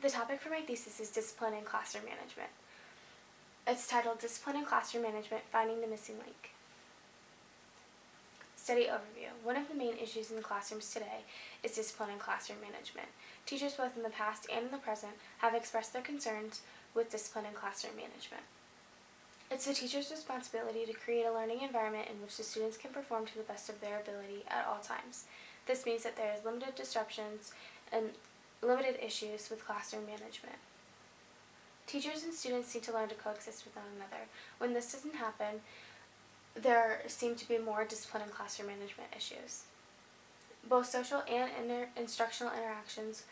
The topic for my thesis is Discipline in Classroom Management. It's titled Discipline in Classroom Management, Finding the Missing Link. Study overview. One of the main issues in the classrooms today is discipline in classroom management. Teachers both in the past and in the present have expressed their concerns with discipline in classroom management. It's the teacher's responsibility to create a learning environment in which the students can perform to the best of their ability at all times. This means that there is limited disruptions and limited issues with classroom management. Teachers and students need to learn to coexist with one another. When this doesn't happen, there seem to be more discipline and classroom management issues. Both social and instructional interactions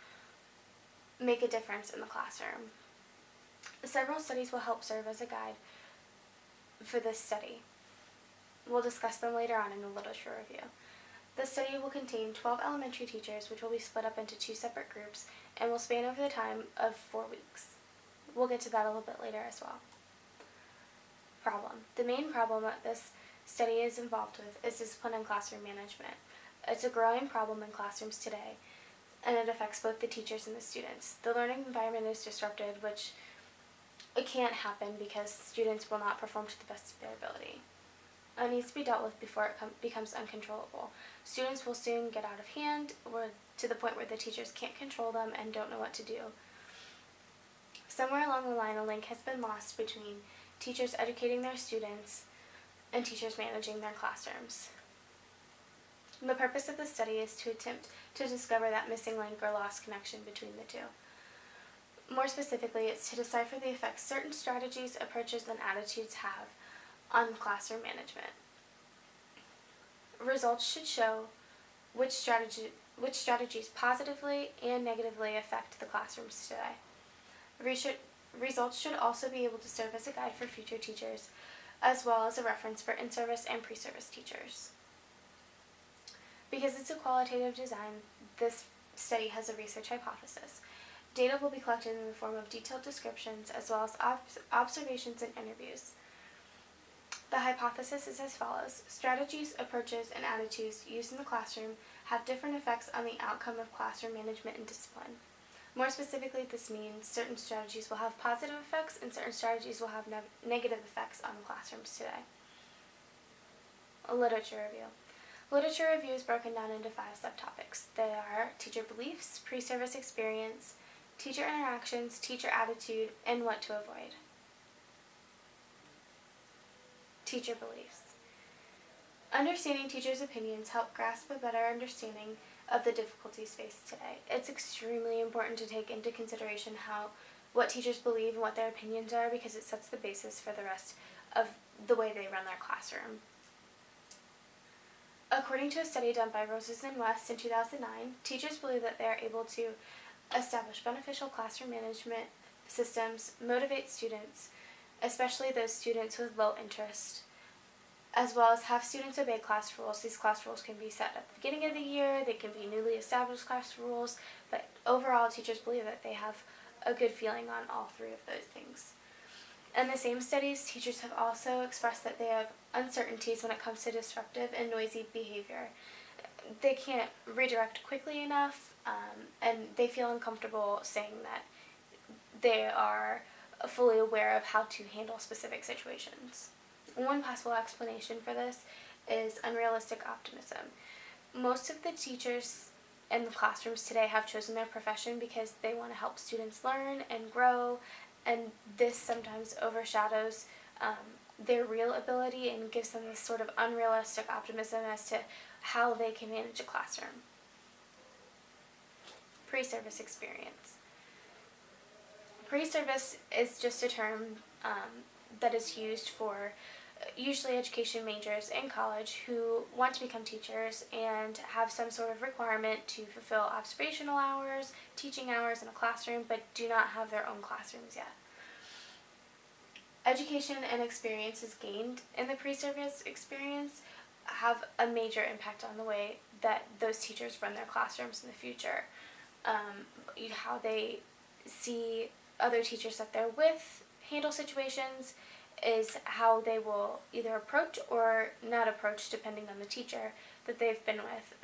make a difference in the classroom. Several studies will help serve as a guide for this study. We'll discuss them later on in the literature review. The study will contain 12 elementary teachers, which will be split up into 2 separate groups and will span over the time of 4 weeks. We'll get to that a little bit later as well. Problem. The main problem that this study is involved with is discipline and classroom management. It's a growing problem in classrooms today, and it affects both the teachers and the students. The learning environment is disrupted, which it can't happen because students will not perform to the best of their ability. It needs to be dealt with before it becomes uncontrollable. Students will soon get out of hand or to the point where the teachers can't control them and don't know what to do. Somewhere along the line, a link has been lost between teachers educating their students and teachers managing their classrooms. The purpose of the study is to attempt to discover that missing link or lost connection between the two. More specifically, it's to decipher the effects certain strategies, approaches, and attitudes have on classroom management. Results should show which strategies positively and negatively affect the classrooms today. Results should also be able to serve as a guide for future teachers, as well as a reference for in-service and pre-service teachers. Because it's a qualitative design, this study has a research hypothesis. Data will be collected in the form of detailed descriptions as well as observations and interviews. The hypothesis is as follows. Strategies, approaches, and attitudes used in the classroom have different effects on the outcome of classroom management and discipline. More specifically, this means certain strategies will have positive effects and certain strategies will have negative effects on the classrooms today. A literature review. Literature review is broken down into 5 subtopics. They are teacher beliefs, pre-service experience, teacher interactions, teacher attitude, and what to avoid. Teacher beliefs. Understanding teachers' opinions help grasp a better understanding of the difficulties faced today. It's extremely important to take into consideration what teachers believe and what their opinions are because it sets the basis for the rest of the way they run their classroom. According to a study done by Roses and West in 2009, teachers believe that they are able to establish beneficial classroom management systems, motivate students, especially those students with low interest, as well as have students obey class rules. These class rules can be set at the beginning of the year, they can be newly established class rules, but overall teachers believe that they have a good feeling on all 3 of those things. In the same studies, teachers have also expressed that they have uncertainties when it comes to disruptive and noisy behavior. They can't redirect quickly enough, and they feel uncomfortable saying that they are fully aware of how to handle specific situations. One possible explanation for this is unrealistic optimism. Most of the teachers in the classrooms today have chosen their profession because they want to help students learn and grow, and this sometimes overshadows their real ability and gives them this sort of unrealistic optimism as to how they can manage a classroom. Pre-service experience. Pre-service is just a term that is used for usually education majors in college who want to become teachers and have some sort of requirement to fulfill observational hours, teaching hours in a classroom, but do not have their own classrooms yet. Education and experiences gained in the pre-service experience have a major impact on the way that those teachers run their classrooms in the future. How they see other teachers that they're with handle situations is how they will either approach or not approach, depending on the teacher that they've been with,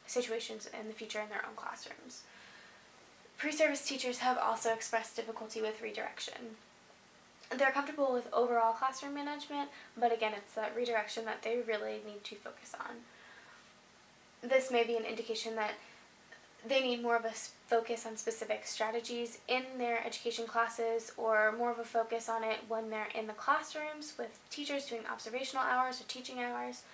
situations in the future in their own classrooms. Pre-service teachers have also expressed difficulty with redirection. They're comfortable with overall classroom management, but again, it's that redirection that they really need to focus on. This may be an indication that they need more of a focus on specific strategies in their education classes, or more of a focus on it when they're in the classrooms with teachers doing observational hours or teaching hours.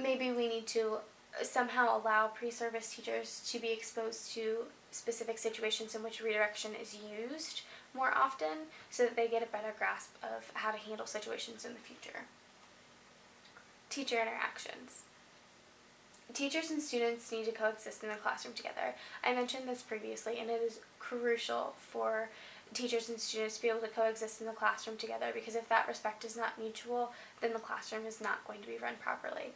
Maybe we need to somehow allow pre-service teachers to be exposed to specific situations in which redirection is used more often, so that they get a better grasp of how to handle situations in the future. Teacher interactions. Teachers and students need to coexist in the classroom together. I mentioned this previously, and it is crucial for teachers and students to be able to coexist in the classroom together, because if that respect is not mutual, then the classroom is not going to be run properly.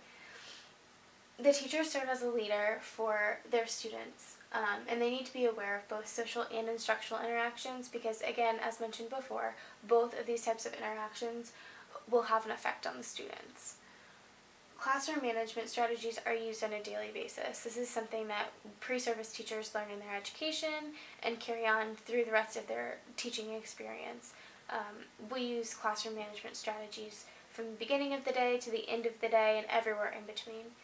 The teachers serve as a leader for their students, and they need to be aware of both social and instructional interactions, because again, as mentioned before, both of these types of interactions will have an effect on the students. Classroom management strategies are used on a daily basis. This is something that pre-service teachers learn in their education and carry on through the rest of their teaching experience. We use classroom management strategies from the beginning of the day to the end of the day and everywhere in between.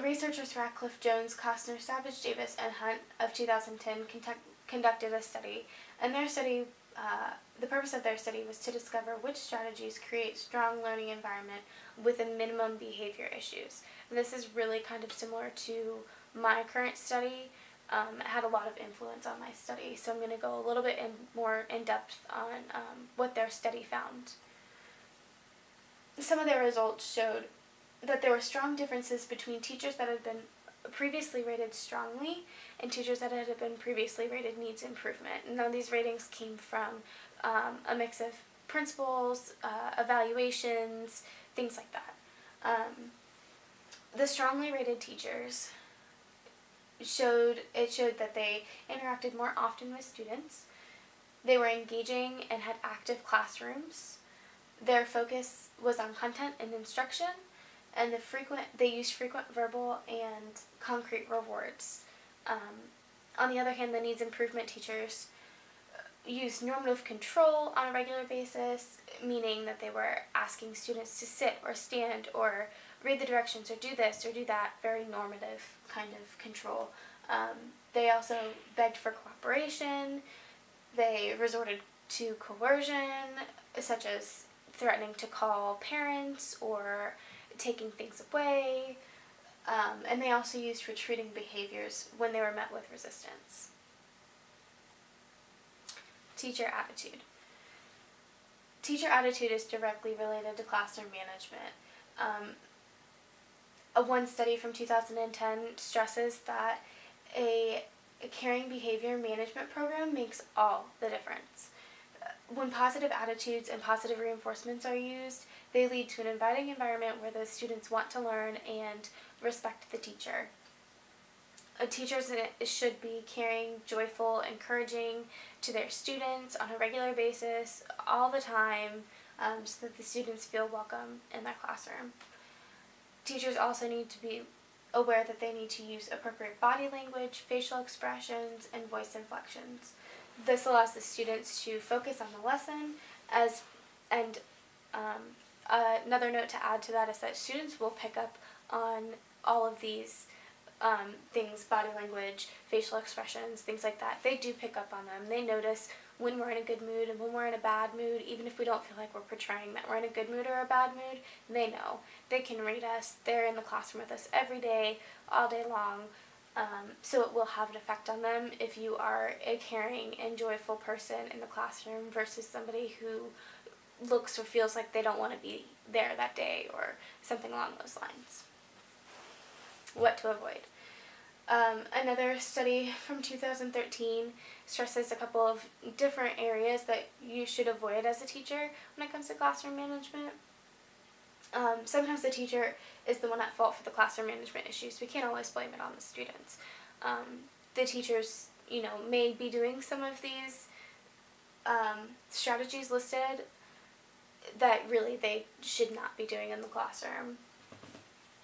Researchers Ratcliffe, Jones, Costner, Savage, Davis, and Hunt of 2010 conducted a study, and the purpose of their study was to discover which strategies create strong learning environment with a minimum behavior issues. And this is really kind of similar to my current study. It had a lot of influence on my study, so I'm going to go a little bit more in depth on what their study found. Some of their results showed that there were strong differences between teachers that had been previously rated strongly and teachers that had been previously rated needs improvement. Now these ratings came from a mix of principals, evaluations, things like that. The strongly rated teachers showed that they interacted more often with students. They were engaging and had active classrooms. Their focus was on content and instruction, and they used frequent verbal and concrete rewards. On the other hand, the needs improvement teachers used normative control on a regular basis, meaning that they were asking students to sit or stand or read the directions or do this or do that, very normative kind of control. They also begged for cooperation. They resorted to coercion, such as threatening to call parents or taking things away, and they also used retreating behaviors when they were met with resistance. Teacher attitude. Teacher attitude is directly related to classroom management. One study from 2010 stresses that a caring behavior management program makes all the difference. When positive attitudes and positive reinforcements are used, they lead to an inviting environment where the students want to learn and respect the teacher. Teachers should be caring, joyful, encouraging to their students on a regular basis, all the time, so that the students feel welcome in their classroom. Teachers also need to be aware that they need to use appropriate body language, facial expressions, and voice inflections. This allows the students to focus on the lesson, another note to add to that is that students will pick up on all of these things, body language, facial expressions, things like that. They do pick up on them. They notice when we're in a good mood and when we're in a bad mood, even if we don't feel like we're portraying that we're in a good mood or a bad mood. They know. They can read us. They're in the classroom with us every day, all day long. So it will have an effect on them if you are a caring and joyful person in the classroom versus somebody who looks or feels like they don't want to be there that day or something along those lines. What to avoid. Another study from 2013 stresses a couple of different areas that you should avoid as a teacher when it comes to classroom management. Sometimes the teacher is the one at fault for the classroom management issues. We can't always blame it on the students. The teachers, may be doing some of these strategies listed that really they should not be doing in the classroom.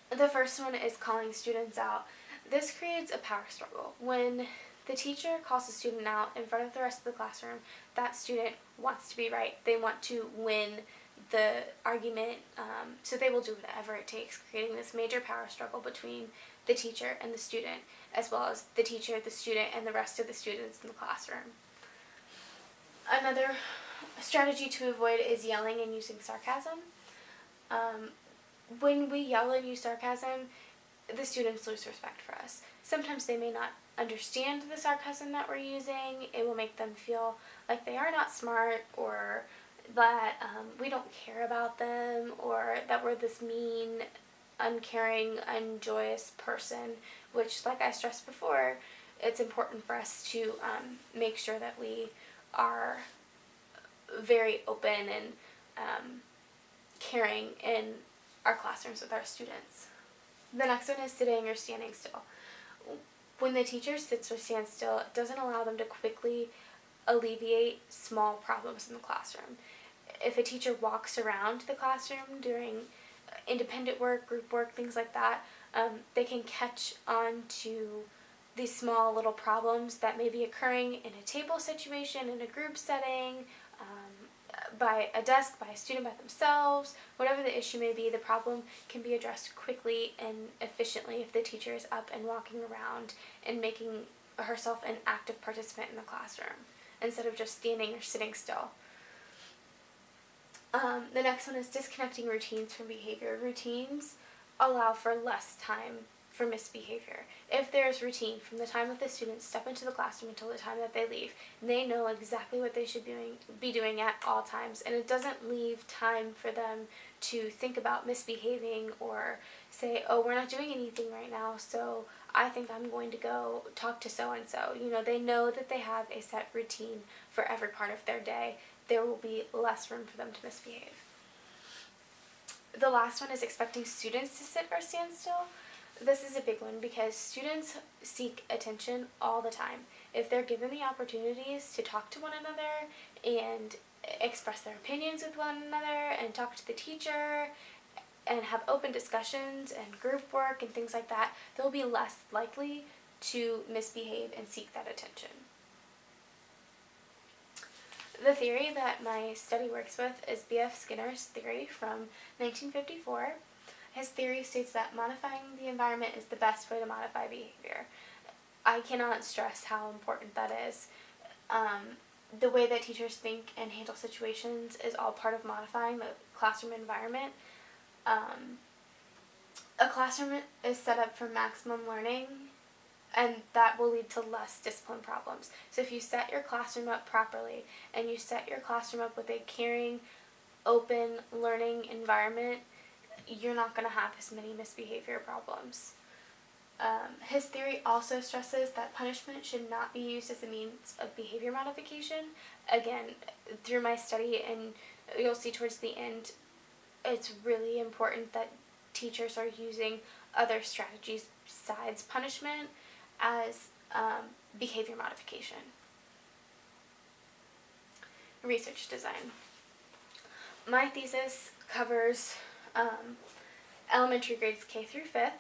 The first one is calling students out. This creates a power struggle. When the teacher calls a student out in front of the rest of the classroom, that student wants to be right. They want to win the argument, so they will do whatever it takes, creating this major power struggle between the teacher and the student, as well as the teacher, the student, and the rest of the students in the classroom. Another strategy to avoid is yelling and using sarcasm. When we yell and use sarcasm, the students lose respect for us. Sometimes they may not understand the sarcasm that we're using. It will make them feel like they are not smart, or that we don't care about them, or that we're this mean, uncaring, unjoyous person, which, like I stressed before, it's important for us to make sure that we are very open and caring in our classrooms with our students. The next one is sitting or standing still. When the teacher sits or stands still, it doesn't allow them to quickly alleviate small problems in the classroom. If a teacher walks around the classroom during independent work, group work, things like that, they can catch on to these small little problems that may be occurring in a table situation, in a group setting, by a desk, by a student by themselves. Whatever the issue may be, the problem can be addressed quickly and efficiently if the teacher is up and walking around and making herself an active participant in the classroom instead of just standing or sitting still. The next one is disconnecting routines from behavior. Routines allow for less time for misbehavior. If there's routine from the time that the students step into the classroom until the time that they leave, they know exactly what they should be doing at all times, and it doesn't leave time for them to think about misbehaving or say, oh, we're not doing anything right now, so I think I'm going to go talk to so-and-so. They know that they have a set routine for every part of their day. There will be less room for them to misbehave. The last one is expecting students to sit or stand still. This is a big one because students seek attention all the time. If they're given the opportunities to talk to one another and express their opinions with one another and talk to the teacher and have open discussions and group work and things like that, they'll be less likely to misbehave and seek that attention. The theory that my study works with is B.F. Skinner's theory from 1954. His theory states that modifying the environment is the best way to modify behavior. I cannot stress how important that is. The way that teachers think and handle situations is all part of modifying the classroom environment. A classroom is set up for maximum learning, and that will lead to less discipline problems. So if you set your classroom up properly, and you set your classroom up with a caring, open, learning environment, you're not going to have as many misbehavior problems. His theory also stresses that punishment should not be used as a means of behavior modification. Again, through my study, and you'll see towards the end, it's really important that teachers are using other strategies besides punishment as behavior modification. Research design. My thesis covers elementary grades K through 5th.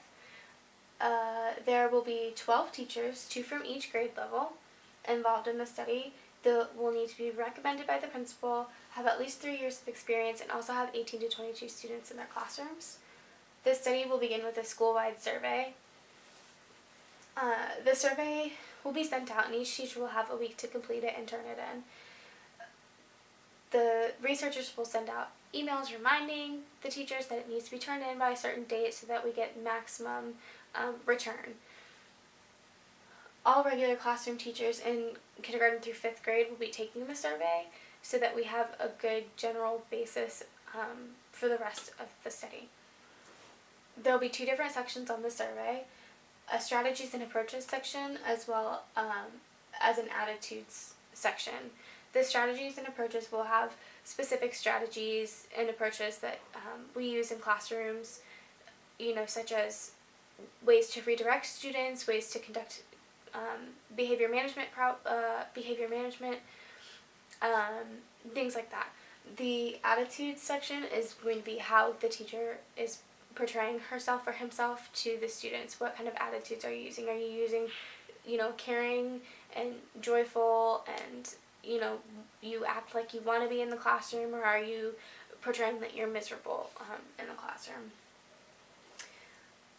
There will be 12 teachers, 2 from each grade level, involved in the study. They will need to be recommended by the principal, have at least 3 years of experience, and also have 18 to 22 students in their classrooms. This study will begin with a school-wide survey. The survey will be sent out, and each teacher will have a week to complete it and turn it in. The researchers will send out emails reminding the teachers that it needs to be turned in by a certain date so that we get maximum return. All regular classroom teachers in kindergarten through 5th grade will be taking the survey so that we have a good general basis for the rest of the study. There will be 2 different sections on the survey, a strategies and approaches section as well as an attitudes section. The strategies and approaches will have specific strategies and approaches that we use in classrooms, such as ways to redirect students, ways to conduct behavior management, things like that. The attitudes section is going to be how the teacher is portraying herself or himself to the students. What kind of attitudes are you using? Are you using, caring and joyful and, you act like you want to be in the classroom, or are you portraying that you're miserable in the classroom?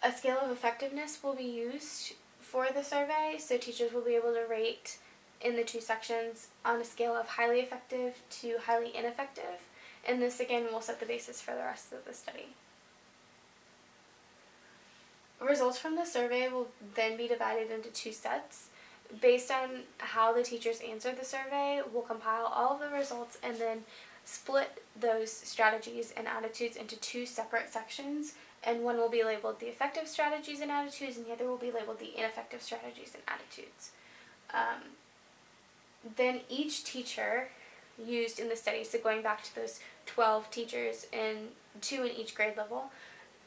A scale of effectiveness will be used for the survey, so teachers will be able to rate in the two sections on a scale of highly effective to highly ineffective, and this again will set the basis for the rest of the study. Results from the survey will then be divided into two sets. Based on how the teachers answered the survey, we'll compile all of the results and then split those strategies and attitudes into two separate sections, and one will be labeled the effective strategies and attitudes, and the other will be labeled the ineffective strategies and attitudes. Then each teacher used in the study, so going back to those 12 teachers and 2 in each grade level,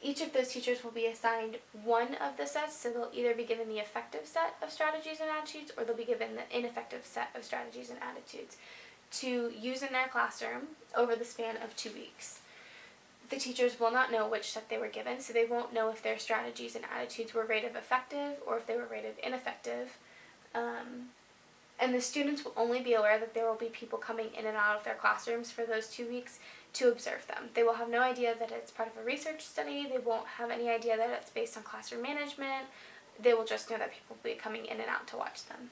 each of those teachers will be assigned one of the sets, so they'll either be given the effective set of strategies and attitudes, or they'll be given the ineffective set of strategies and attitudes to use in their classroom over the span of 2 weeks. The teachers will not know which set they were given, so they won't know if their strategies and attitudes were rated effective or if they were rated ineffective. And the students will only be aware that there will be people coming in and out of their classrooms for those 2 weeks to observe them. They will have no idea that it's part of a research study. They won't have any idea that it's based on classroom management. They will just know that people will be coming in and out to watch them.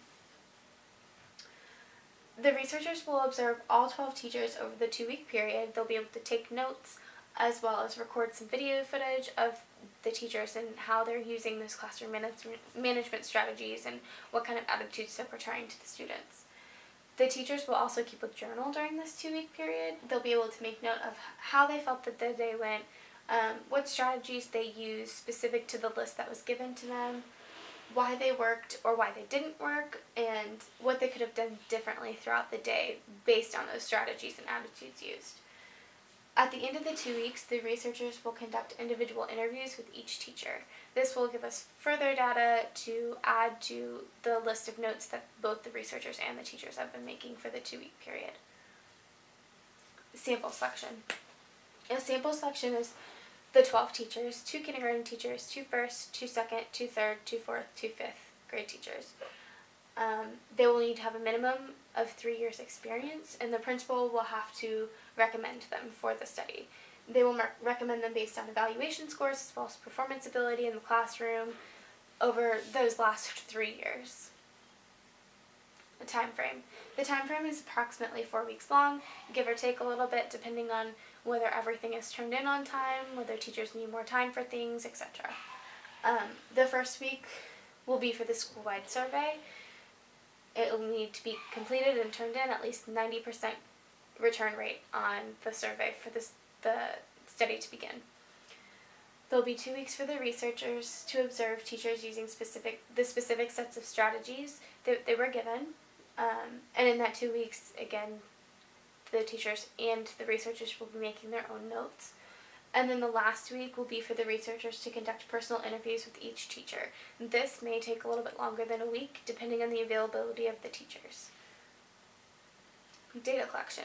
The researchers will observe all 12 teachers over the 2-week period. They'll be able to take notes as well as record some video footage of the teachers and how they're using those classroom management strategies and what kind of attitudes they're portraying to the students. The teachers will also keep a journal during this 2-week period. They'll be able to make note of how they felt that the day went, what strategies they used specific to the list that was given to them, why they worked or why they didn't work, and what they could have done differently throughout the day based on those strategies and attitudes used. At the end of the 2 weeks, the researchers will conduct individual interviews with each teacher. This will give us further data to add to the list of notes that both the researchers and the teachers have been making for the 2-week period. Sample selection. A sample selection is the 12 teachers, 2 kindergarten teachers, 2 first, 2 second, 2 third, 2 fourth, 2 fifth grade teachers. They will need to have a minimum of 3 years experience, and the principal will have to recommend them for the study. They will recommend them based on evaluation scores as well as performance ability in the classroom over those last 3 years. The time frame. The time frame is approximately 4 weeks long, give or take a little bit depending on whether everything is turned in on time, whether teachers need more time for things, etc. The first week will be for the school-wide survey. It will need to be completed and turned in at least 90% return rate on the survey for the study to begin. There'll be 2 weeks for the researchers to observe teachers using the specific sets of strategies that they were given. And in that 2 weeks, again, the teachers and the researchers will be making their own notes. And then the last week will be for the researchers to conduct personal interviews with each teacher. This may take a little bit longer than a week, depending on the availability of the teachers. Data collection.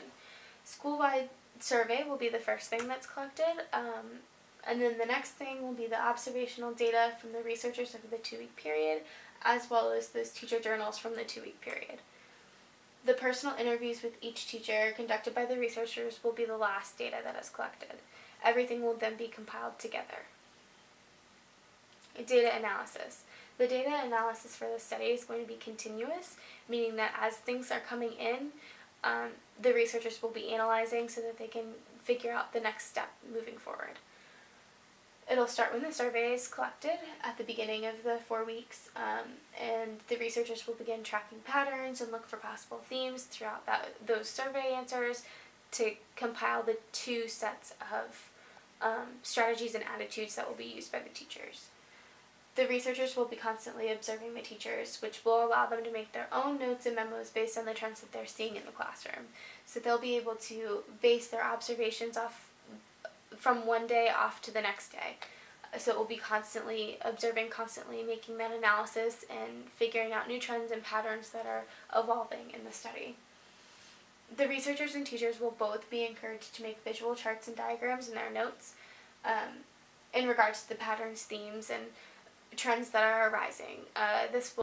School-wide survey will be the first thing that's collected, and then the next thing will be the observational data from the researchers over the 2-week period, as well as those teacher journals from the 2-week period. The personal interviews with each teacher conducted by the researchers will be the last data that is collected. Everything will then be compiled together. Data analysis. The data analysis for the study is going to be continuous, meaning that as things are coming in, the researchers will be analyzing so that they can figure out the next step moving forward. It'll start when the survey is collected at the beginning of the 4 weeks, and the researchers will begin tracking patterns and look for possible themes throughout those survey answers to compile the 2 sets of strategies and attitudes that will be used by the teachers. The researchers will be constantly observing the teachers, which will allow them to make their own notes and memos based on the trends that they're seeing in the classroom. So they'll be able to base their observations off from one day off to the next day. So it will be constantly observing, constantly making that analysis and figuring out new trends and patterns that are evolving in the study. The researchers and teachers will both be encouraged to make visual charts and diagrams in their notes. in regards to the patterns, themes, and trends that are arising. This will